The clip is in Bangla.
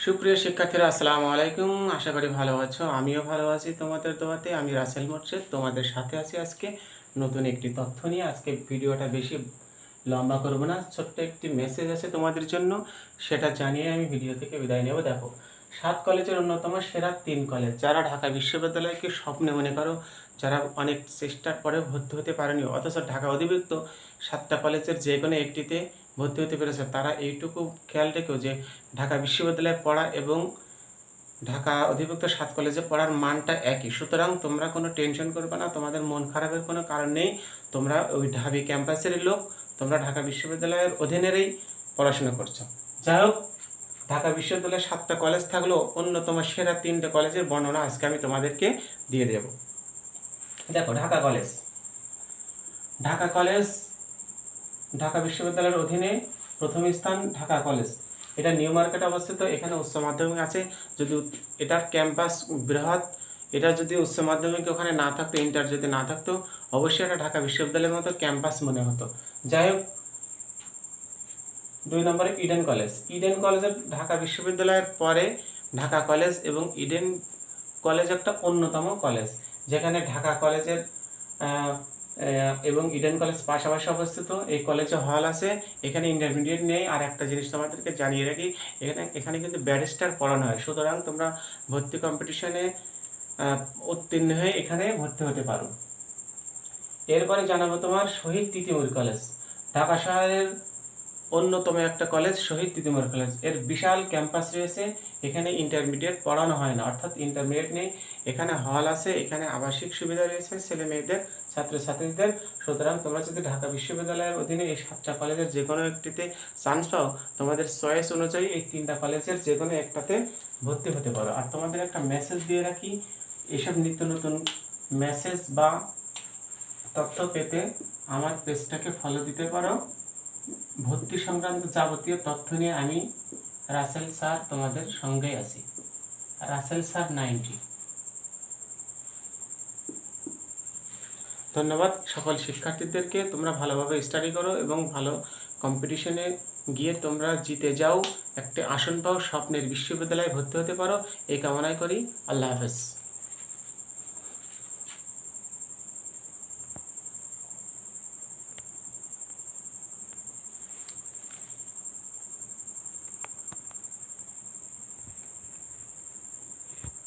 সুপ্রিয় শিক্ষার্থীরা আসসালামু আলাইকুম। আশা করি ভালো আছো, আমিও ভালো আছি তোমাদের দোয়াতে। আমি রাসেল মোর্শেদ তোমাদের সাথে আছি আজকে নতুন একটি তথ্য নিয়ে। আজকে ভিডিওটা বেশি লম্বা করব না, ছোট্ট একটি মেসেজ আছে তোমাদের জন্য, সেটা জানিয়ে আমি ভিডিও থেকে বিদায় নেব। দেখো, 7 কলেজের অন্যতম সেরা 3 কলেজ, যারা ঢাকা বিশ্ববিদ্যালয়কে স্বপ্নে মনে করো, যারা অনেক চেষ্টার পরে ভর্তি হতে পারেনি, অথচ ঢাকা অধিভুক্ত 7টা কলেজের যে কোনো একটিতে ভর্তি হতে পেরেছে, তারা এইটুকু খেয়াল রেখেও যে ঢাকা বিশ্ববিদ্যালয়ে পড়া এবং ঢাকা অধিভুক্ত 7 কলেজে পড়ার মানটা একই। সুতরাং তোমরা কোনো টেনশন করবে না, তোমাদের মন খারাপের কোনো কারণ নেই। তোমরা ওই ঢাবি ক্যাম্পাসেরই লোক, তোমরা ঢাকা বিশ্ববিদ্যালয়ের অধীনেরই পড়াশোনা করছো। যাই হোক, ঢাকা বিশ্ববিদ্যালয়ে 7টা কলেজ থাকলেও অন্যতম সেরা 3টে কলেজের বর্ণনা আজকে আমি তোমাদেরকে দিয়ে দেব। দেখো, ঢাকা কলেজ ঢাকা বিশ্ববিদ্যালয়ের অধীনে প্রথম স্থান ঢাকা কলেজ। এটা নিউ মার্কেটে অবস্থিত। এখানে উচ্চ মাধ্যমিক আছে, যদি এটার ক্যাম্পাস বৃহৎ, এটা যদি উচ্চ মাধ্যমিক ওখানে না থাকতো, ইন্টার যদি না থাকতো, অবশ্যই এটা ঢাকা বিশ্ববিদ্যালয়ের মতো ক্যাম্পাস মনে হতো। যাই হোক, 2 নম্বরে ইডেন কলেজের ঢাকা বিশ্ববিদ্যালয়ের পরে ঢাকা কলেজ এবং ইডেন কলেজ একটা অন্যতম কলেজ, যেখানে ঢাকা কলেজের এবং ইডেন কলেজ পাশাপাশি অবস্থিত। এই কলেজে হল আছে, এখানে ইন্টারমিডিয়েট নেই। আর একটা জিনিস তোমাদেরকে জানিয়ে রাখি, এখানে কিন্তু ব্যারিস্টার পড়ানো হয়। সুতরাং তোমরা ভর্তি কম্পিটিশনে উত্তীর্ণ হয়ে এখানে ভর্তি হতে পারো। এরপরে জানাবো তোমার শহীদ তিতুমীর কলেজ, ঢাকা শহরের অন্যতম একটা কলেজ শহীদ তিতুমীর কলেজ। এর বিশাল ক্যাম্পাস রয়েছে, এখানে ইন্টারমিডিয়েট পড়ানো হয় না, অর্থাৎ ইন্টারমিডিয়েট নেই। এখানে হল আছে, এখানে আবাসিক সুবিধা রয়েছে ছেলে মেয়েদের, ছাত্রছাত্রীদের। সুতরাং তোমরা যদি ঢাকা বিশ্ববিদ্যালয়ের অধীনে এই 7টা কলেজের যে কোনো একটিতে চান্স পাও, তোমাদের চয়েস অনুযায়ী এই 3টা কলেজের যে কোনো একটাতে ভর্তি হতে পারো। আর তোমাদের একটা মেসেজ দিয়ে রাখি, এইসব নিত্য নতুন মেসেজ বা তথ্য পেতে আমার পেজটাকে ফলো দিতে পারো। ভর্তি সংক্রান্ত যাবতীয় তথ্য নিয়ে আমি রাসেল স্যার তোমাদের সঙ্গেই আছি, রাসেল স্যার 90। ধন্যবাদ সকল শিক্ষার্থীদেরকে। তোমরা ভালোভাবে স্টাডি করো এবং ভালো কম্পিটিশনে গিয়ে তোমরা জিতে যাও, একটি আসন পাও, স্বপ্নের বিশ্ববিদ্যালয়ে ভর্তি হতে পারো, এই কামনাই করি। আল্লাহ হাফেজ।